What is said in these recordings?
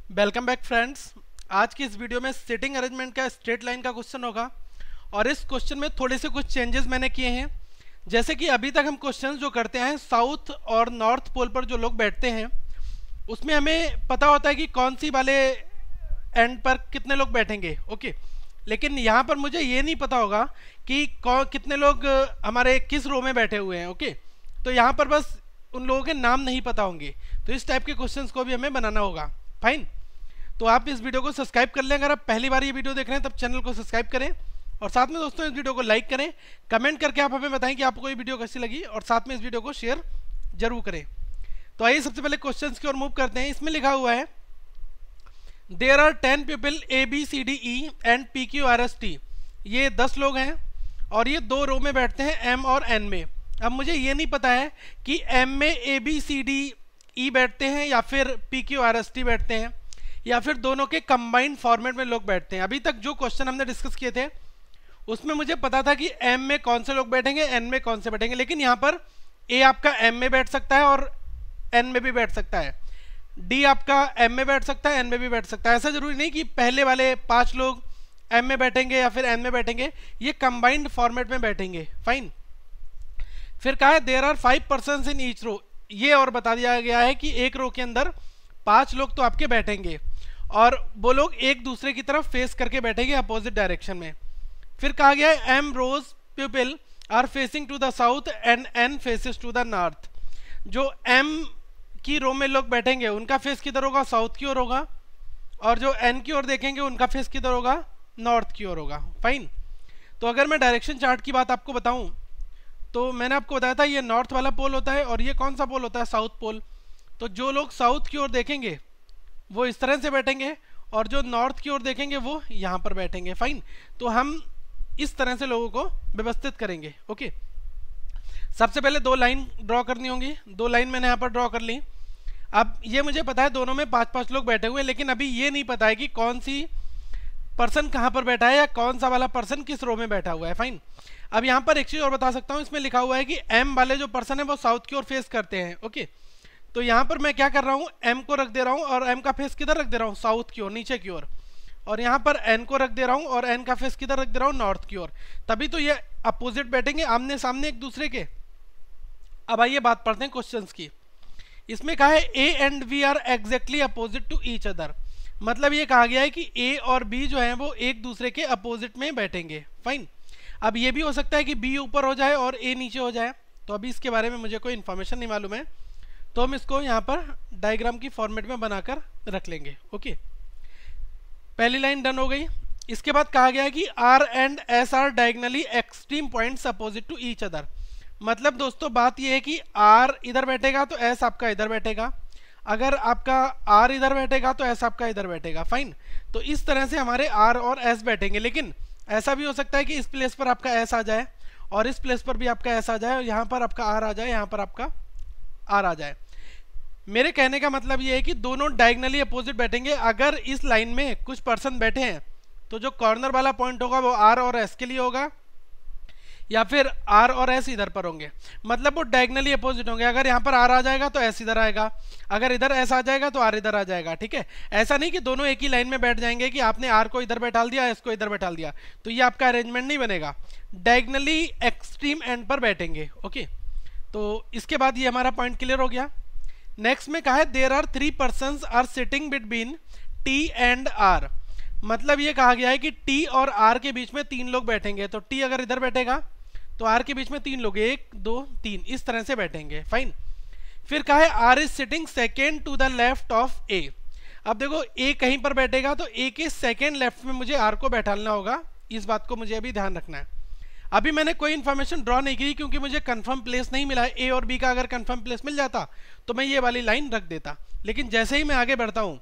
Welcome back friends. आज की इस वीडियो में सिटिंग अरेंजमेंट का स्ट्रेट लाइन का क्वेश्चन होगा और इस क्वेश्चन में थोड़े से कुछ चेंजेस मैंने किए हैं। जैसे कि अभी तक हम क्वेश्चन जो करते हैं साउथ और नॉर्थ पोल पर जो लोग बैठते हैं उसमें हमें पता होता है कि कौन सी वाले एंड पर कितने लोग बैठेंगे, ओके। लेकिन यहाँ पर मुझे ये नहीं पता होगा कि कितने लोग हमारे किस रो में बैठे हुए हैं, ओके। तो यहाँ पर बस उन लोगों के नाम नहीं पता होंगे, तो इस टाइप के क्वेश्चंस को भी हमें बनाना होगा। फाइन, तो आप इस वीडियो को सब्सक्राइब कर लें। अगर आप पहली बार ये वीडियो देख रहे हैं तब चैनल को सब्सक्राइब करें और साथ में दोस्तों इस वीडियो को लाइक करें। कमेंट करके आप हमें बताएं कि आपको ये वीडियो कैसी लगी और साथ में इस वीडियो को शेयर जरूर करें। तो आइए सबसे पहले क्वेश्चंस की ओर मूव करते हैं। इसमें लिखा हुआ है there are 10 people ABCDE and PQRST। ये 10 लोग हैं और ये दो रो में बैठते हैं M और N में। अब मुझे ये नहीं पता है कि M में ABCDE बैठते हैं या फिर PQRST बैठते हैं या फिर दोनों के कंबाइंड फॉर्मेट में लोग बैठते हैं। अभी तक जो क्वेश्चन हमने डिस्कस किए थे उसमें मुझे पता था कि M में कौन से लोग बैठेंगे, N में कौन से बैठेंगे, लेकिन यहाँ पर A आपका M में बैठ सकता है और N में भी बैठ सकता है, D आपका M में बैठ सकता है, N में भी बैठ सकता है। ऐसा जरूरी नहीं कि पहले वाले 5 लोग M में बैठेंगे या फिर N में बैठेंगे, ये कंबाइंड फॉर्मेट में बैठेंगे। फाइन, फिर कहा है there are 5 persons in each row. ये और बता दिया गया है कि एक रो के अंदर 5 लोग तो आपके बैठेंगे और वो लोग एक दूसरे की तरफ फेस करके बैठेंगे अपोजिट डायरेक्शन में। फिर कहा गया है M rows people are facing to the south and N faces to the north. जो M की रो में लोग बैठेंगे उनका फेस किधर होगा, साउथ की ओर होगा, और जो N की ओर देखेंगे उनका फेस किधर होगा, नॉर्थ की ओर होगा। फाइन, तो अगर मैं डायरेक्शन चार्ट की बात आपको बताऊं तो मैंने आपको बताया था ये नॉर्थ वाला पोल होता है और ये कौन सा पोल होता है, साउथ पोल। तो जो लोग साउथ की ओर देखेंगे वो इस तरह से बैठेंगे और जो नॉर्थ की ओर देखेंगे वो यहाँ पर बैठेंगे। फाइन, तो हम इस तरह से लोगों को व्यवस्थित करेंगे, ओके। सबसे पहले 2 लाइन ड्रॉ करनी होंगी। 2 लाइन मैंने यहाँ पर ड्रॉ कर ली। अब ये मुझे पता है दोनों में 5-5 लोग बैठे हुए हैं, लेकिन अभी ये नहीं पता है कि कौन सी पर्सन कहाँ पर बैठा है या कौन सा वाला पर्सन किस रो में बैठा हुआ है। फाइन, अब यहाँ पर एक चीज़ और बता सकता हूँ। इसमें लिखा हुआ है कि M वाले जो पर्सन है वो साउथ की ओर फेस करते हैं, ओके। तो यहाँ पर मैं क्या कर रहा हूँ, M को रख दे रहा हूँ और M का फेस किधर रख दे रहा हूँ, साउथ की ओर, नीचे की ओर। और यहाँ पर N को रख दे रहा हूँ और N का फेस किधर रख दे रहा हूँ, नॉर्थ की ओर। तभी तो ये अपोजिट बैठेंगे, आमने सामने एक दूसरे के। अब आइए बात पढ़ते हैं क्वेश्चंस की। इसमें कहा है A and B are exactly opposite to each other. मतलब ये कहा गया है कि A और B जो है वो एक दूसरे के अपोजिट में बैठेंगे। फाइन, अब ये भी हो सकता है कि B ऊपर हो जाए और A नीचे हो जाए, तो अभी इसके बारे में मुझे कोई इन्फॉर्मेशन नहीं मालूम है, तो हम इसको यहाँ पर डायग्राम की फॉर्मेट में बनाकर रख लेंगे, ओके। पहली लाइन डन हो गई। इसके बाद कहा गया है कि R and S are diagonally extreme points opposite to each other. मतलब दोस्तों बात यह है कि R इधर बैठेगा तो S आपका इधर बैठेगा, अगर आपका R इधर बैठेगा तो S आपका इधर बैठेगा। फाइन, तो इस तरह से हमारे R और S बैठेंगे। लेकिन ऐसा भी हो सकता है कि इस प्लेस पर आपका S आ जाए और इस प्लेस पर भी आपका S आ जाए और यहाँ पर आपका R आ जाए, यहाँ पर आपका R आ जाए। मेरे कहने का मतलब ये है कि दोनों डायगनली अपोजिट बैठेंगे। अगर इस लाइन में कुछ पर्सन बैठे हैं तो जो कॉर्नर वाला पॉइंट होगा वो R और S के लिए होगा या फिर R और S इधर पर होंगे, मतलब वो डायगनली अपोजिट होंगे। अगर यहाँ पर R आ जाएगा तो S इधर आएगा, अगर इधर S आ जाएगा तो R इधर आ जाएगा, ठीक है। ऐसा नहीं कि दोनों एक ही लाइन में बैठ जाएंगे कि आपने R को इधर बैठा दिया, S को इधर बैठा दिया, तो ये आपका अरेंजमेंट नहीं बनेगा। डायगनली एक्सट्रीम एंड पर बैठेंगे, ओके। तो इसके बाद ये हमारा पॉइंट क्लियर हो गया। नेक्स्ट में कहा है there are 3 persons are sitting between T and R। मतलब ये कहा गया है कि T और R के बीच में 3 लोग बैठेंगे। तो T अगर इधर बैठेगा तो R के बीच में 3 लोग, 1 2 3 इस तरह से बैठेंगे। फाइन, फिर कहा है R is sitting second to the left of A। अब देखो A कहीं पर बैठेगा तो A के सेकेंड लेफ्ट में मुझे R को बैठाना होगा, इस बात को मुझे अभी ध्यान रखना है। अभी मैंने कोई इन्फॉर्मेशन ड्रॉ नहीं की क्योंकि मुझे कंफर्म प्लेस नहीं मिला है। A और B का अगर कंफर्म प्लेस मिल जाता तो मैं ये वाली लाइन रख देता, लेकिन जैसे ही मैं आगे बढ़ता हूँ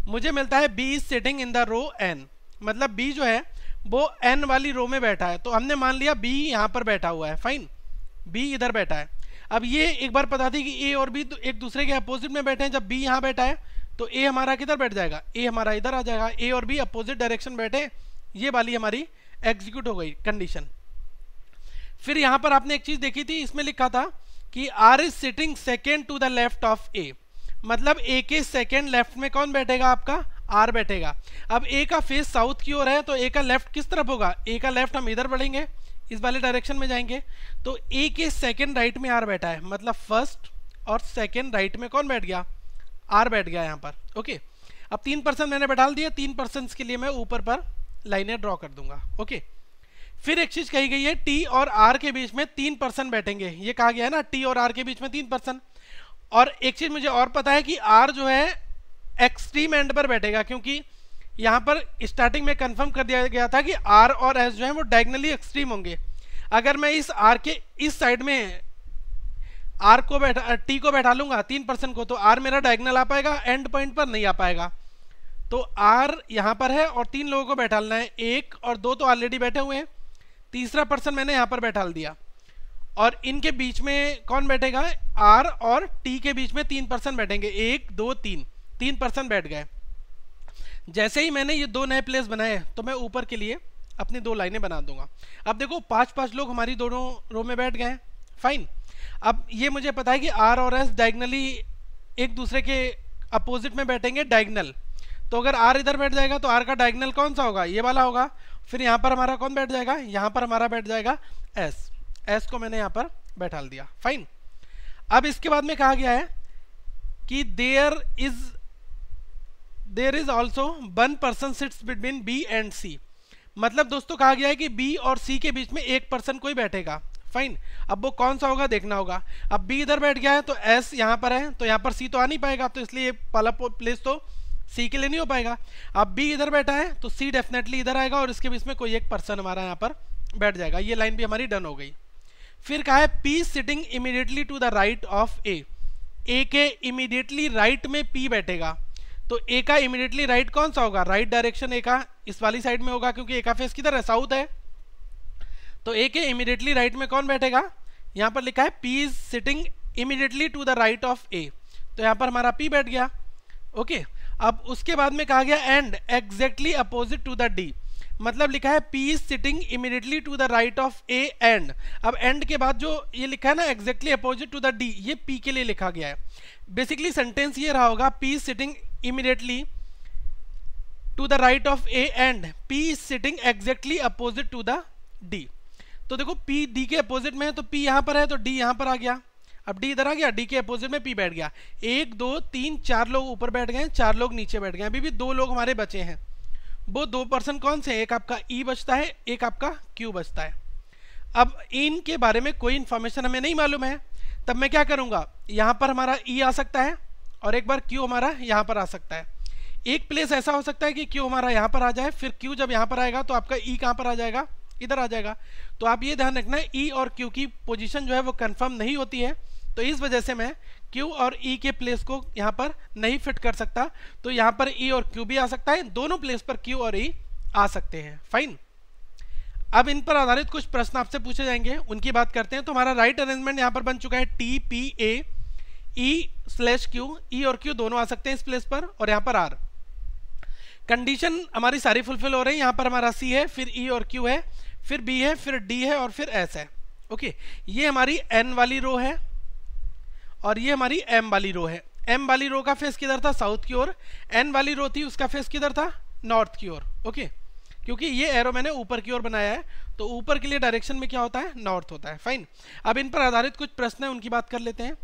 मुझे मिलता है B is sitting in the row N। मतलब B जो है वो N वाली रो में बैठा है, तो हमने मान लिया B यहाँ पर बैठा हुआ है। फाइन, B इधर बैठा है। अब ये एक बार पता थी कि A और B एक दूसरे के अपोजिट में बैठे हैं। जब B यहाँ बैठा है तो A हमारा किधर बैठ जाएगा, A हमारा इधर आ जाएगा। A और B अपोजिट डायरेक्शन बैठे, ये वाली हमारी एग्जीक्यूट हो गई कंडीशन। फिर यहाँ पर आपने एक चीज देखी थी, इसमें लिखा था कि R is sitting second to the left of A। मतलब ए के सेकेंड लेफ्ट में कौन बैठेगा, आपका आर बैठेगा। अब ए का फेस साउथ की ओर है तो ए का लेफ्ट किस तरफ होगा, ए का लेफ्ट हम इधर बढ़ेंगे, इस वाले डायरेक्शन में जाएंगे। तो ए के सेकेंड राइट में आर बैठा है, मतलब फर्स्ट और सेकेंड राइट में कौन बैठ गया, आर बैठ गया यहाँ पर। ओके, अब 3% मैंने बैठा दिया, 3% के लिए मैं ऊपर पर लाइनें ड्रॉ कर दूंगा। ओके, फिर एक चीज कही गई है, टी और आर के बीच में 3% बैठेंगे, ये कहा गया है ना, टी और आर के बीच में 3%। और एक चीज मुझे और पता है कि आर जो है एक्सट्रीम एंड पर बैठेगा, क्योंकि यहां पर स्टार्टिंग में कंफर्म कर दिया गया था कि आर और एस जो है वो डायगनली एक्सट्रीम होंगे। अगर मैं इस आर के इस साइड में आर को बैठा टी को बैठा लूंगा 3% को, तो आर मेरा डायगनल आ पाएगा, एंड पॉइंट पर नहीं आ पाएगा। तो आर यहां पर है और 3 लोगों को बैठालना है, 1 और 2 तो ऑलरेडी बैठे हुए हैं, तीसरा पर्सन मैंने यहां पर बैठाल दिया। और इनके बीच में कौन बैठेगा, आर और टी के बीच में 3% बैठेंगे, 1 2 3% बैठ गए। जैसे ही मैंने ये 2 नए प्लेस बनाए तो मैं ऊपर के लिए अपनी 2 लाइनें बना दूंगा। अब देखो 5-5 लोग हमारी दोनों रो में बैठ गए, फाइन। अब ये मुझे पता है कि आर और एस डायगनली एक दूसरे के अपोजिट में बैठेंगे, डायगनल। तो अगर आर इधर बैठ जाएगा तो आर का डायगनल कौन सा होगा, ये वाला होगा। फिर यहाँ पर हमारा कौन बैठ जाएगा, यहाँ पर हमारा बैठ जाएगा एस, एस को मैंने यहाँ पर बैठा दिया, फाइन। अब इसके बाद में कहा गया है कि there is also 1 person sits between B and C. मतलब दोस्तों कहा गया है कि बी और सी के बीच में 1 पर्सन कोई बैठेगा, फाइन। अब वो कौन सा होगा देखना होगा। अब बी इधर बैठ गया है तो एस यहाँ पर है, तो यहाँ पर सी तो आ नहीं पाएगा, तो इसलिए पहला प्लेस तो सी के लिए नहीं हो पाएगा। अब बी इधर बैठा है तो सी डेफिनेटली इधर आएगा और इसके बीच में कोई एक पर्सन हमारा यहाँ पर बैठ जाएगा। ये लाइन भी हमारी डन हो गई। फिर कहा है P sitting immediately to the right of A, A के इमीडिएटली राइट में पी बैठेगा। तो ए का इमीडिएटली राइट कौन सा होगा, राइट डायरेक्शन ए का इस वाली साइड में होगा, क्योंकि ए का फेस किधर है, साउथ है। तो ए के इमीडिएटली राइट में कौन बैठेगा, यहाँ पर लिखा है P is sitting immediately to the right of A, तो यहाँ पर हमारा पी बैठ गया। ओके, अब उसके बाद में कहा गया and exactly opposite to the D, मतलब लिखा है P is sitting immediately to the right of A and. अब एंड के बाद जो ये लिखा है ना exactly opposite to the D, ये पी के लिए लिखा गया है। बेसिकली सेंटेंस ये रहा होगा, P is sitting immediately to the right of A and P is sitting exactly opposite to the D. तो देखो पी डी के अपोजिट में है तो पी यहाँ पर है तो डी यहाँ पर आ गया। अब डी इधर आ गया, डी के अपोजिट में पी बैठ गया। 1 2 3 4 लोग ऊपर बैठ गए, 4 लोग नीचे बैठ गए। अभी भी 2 लोग हमारे बचे हैं। वो 2 पर्सन कौन से, एक आपका ई बचता है, एक आपका क्यू बचता है। अब इनके बारे में कोई इन्फॉर्मेशन हमें नहीं मालूम है, तब मैं क्या करूंगा, यहाँ पर हमारा ई आ सकता है और एक बार क्यू हमारा यहाँ पर आ सकता है। एक प्लेस ऐसा हो सकता है कि क्यू हमारा यहाँ पर आ जाए, फिर क्यू जब यहाँ पर आएगा तो आपका ई कहाँ पर आ जाएगा, इधर आ जाएगा। तो आप ये ध्यान रखना है ई और क्यू की पोजीशन जो है वो कंफर्म नहीं होती है, तो इस वजह से मैं क्यू और ई के प्लेस को यहाँ पर नहीं फिट कर सकता। तो यहाँ पर ई और क्यू भी आ सकता है, दोनों प्लेस पर क्यू और ई आ सकते हैं, फाइन। अब इन पर आधारित कुछ प्रश्न आपसे पूछे जाएंगे, उनकी बात करते हैं। तो हमारा राइट अरेंजमेंट यहाँ पर बन चुका है, T P A E slash Q, E और क्यू दोनों आ सकते हैं इस प्लेस पर, और यहाँ पर आर। कंडीशन हमारी सारी फुलफिल हो रही है। यहाँ पर हमारा सी है, फिर ई और क्यू है, फिर बी है, फिर डी है और फिर एस है। ओके, ये हमारी एन वाली रो है और ये हमारी एम वाली रो है। एम वाली रो का फेस किधर था, साउथ की ओर। एन वाली रो थी, उसका फेस किधर था, नॉर्थ की ओर। ओके, क्योंकि ये एरो मैंने ऊपर की ओर बनाया है, तो ऊपर के लिए डायरेक्शन में क्या होता है, नॉर्थ होता है, फाइन। अब इन पर आधारित कुछ प्रश्न है, उनकी बात कर लेते हैं।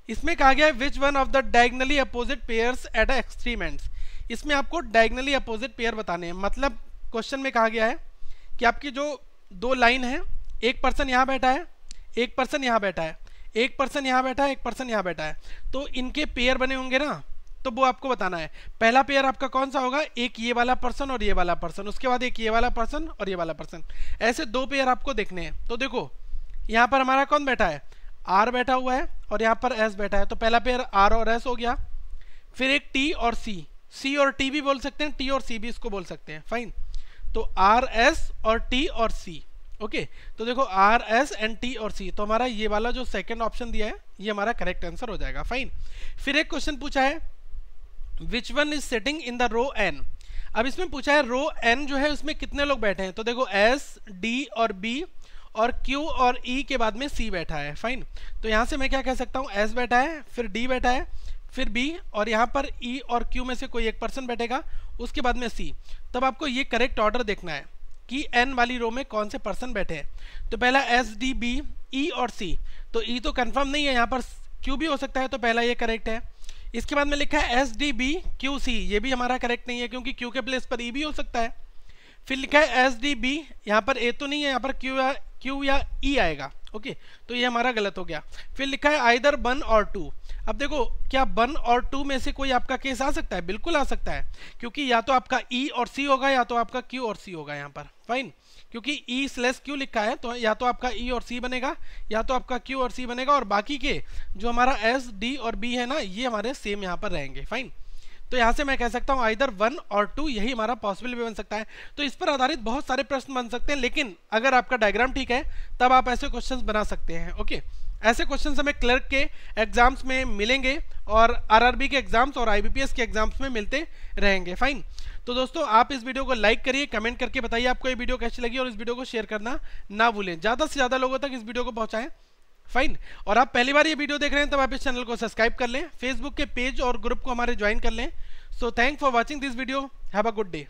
इसमें कहा गया है which one of the diagonally opposite pairs eight extreme ends. इसमें आपको डायगनली अपोजिट पेयर बताने हैं। मतलब क्वेश्चन में कहा गया है कि आपकी जो 2 लाइन है, एक पर्सन यहाँ बैठा है, एक पर्सन यहाँ बैठा है, एक पर्सन यहाँ बैठा है, एक पर्सन यहाँ बैठा है, तो इनके पेयर बने होंगे ना, तो वो आपको बताना है। पहला पेयर आपका कौन सा होगा, एक ये वाला पर्सन और ये वाला पर्सन, उसके बाद एक ये वाला पर्सन और ये वाला पर्सन, ऐसे 2 पेयर आपको देखने हैं। तो देखो यहाँ पर हमारा कौन बैठा है, आर बैठा हुआ है और यहाँ पर एस बैठा है, तो पहला पेयर आर और एस हो गया। फिर एक टी और सी, सी और टी भी बोल सकते हैं, टी और सी भी इसको बोल सकते हैं, फाइन। तो आर एस और टी और सी। ओके, तो देखो आर एस एंड टी और सी, तो हमारा ये वाला जो सेकंड ऑप्शन दिया है ये हमारा करेक्ट आंसर हो जाएगा, फाइन। फिर एक क्वेश्चन पूछा है which one is sitting in the row N. अब इसमें पूछा है रो एन जो है उसमें कितने लोग बैठे हैं, तो देखो एस डी और बी और क्यू और ई के बाद में सी बैठा है, फाइन। तो यहाँ से मैं क्या कह सकता हूँ, एस बैठा है, फिर डी बैठा है, फिर बी, और यहाँ पर ई और क्यू में से कोई एक पर्सन बैठेगा, उसके बाद में सी। तब आपको ये करेक्ट ऑर्डर देखना है कि एन वाली रो में कौन से पर्सन बैठे हैं। तो पहला एस डी बी ई और सी, तो ई तो कंफर्म नहीं है, यहाँ पर क्यू भी हो सकता है, तो पहला ये करेक्ट है। इसके बाद में लिखा है S D B Q C, ये भी हमारा करेक्ट नहीं है क्योंकि क्यू के प्लेस पर ई भी हो सकता है। फिर लिखा है एस डी बी, यहाँ पर ए तो नहीं है, यहाँ पर क्यू या ई आएगा। ओके, तो ये हमारा गलत हो गया। फिर लिखा है आइदर 1 और 2। अब देखो, क्या 1 और 2 में से कोई आपका केस आ सकता है? बिल्कुल आ सकता है, क्योंकि या तो आपका ई और सी होगा या तो आपका क्यू और सी होगा यहाँ पर। फाइन, क्योंकि ई स्लैश क्यू लिखा है तो या तो आपका ई और सी बनेगा या तो आपका क्यू और सी बनेगा, और बाकी के जो हमारा एस डी और बी है ना, ये हमारे सेम यहाँ पर रहेंगे। फाइन, तो यहाँ से मैं कह सकता हूँ आइदर 1 और 2, यही हमारा पॉसिबल भी बन सकता है। तो इस पर आधारित बहुत सारे प्रश्न बन सकते हैं, लेकिन अगर आपका डायग्राम ठीक है तब आप ऐसे क्वेश्चंस बना सकते हैं। ओके, ऐसे क्वेश्चंस हमें क्लर्क के एग्जाम्स में मिलेंगे और आरआरबी के एग्जाम्स और आईबीपीएस के एग्जाम्स में मिलते रहेंगे। फाइन, तो दोस्तों आप इस वीडियो को लाइक करिए, कमेंट करके बताइए आपको ये वीडियो कैसी लगी, और इस वीडियो को शेयर करना ना भूलें, ज़्यादा से ज़्यादा लोगों तक इस वीडियो को पहुँचाएं। फाइन, और आप पहली बार ये वीडियो देख रहे हैं तब आप इस चैनल को सब्सक्राइब कर लें, फेसबुक के पेज और ग्रुप को हमारे ज्वाइन कर लें। So thanks for watching this video. Have a good day.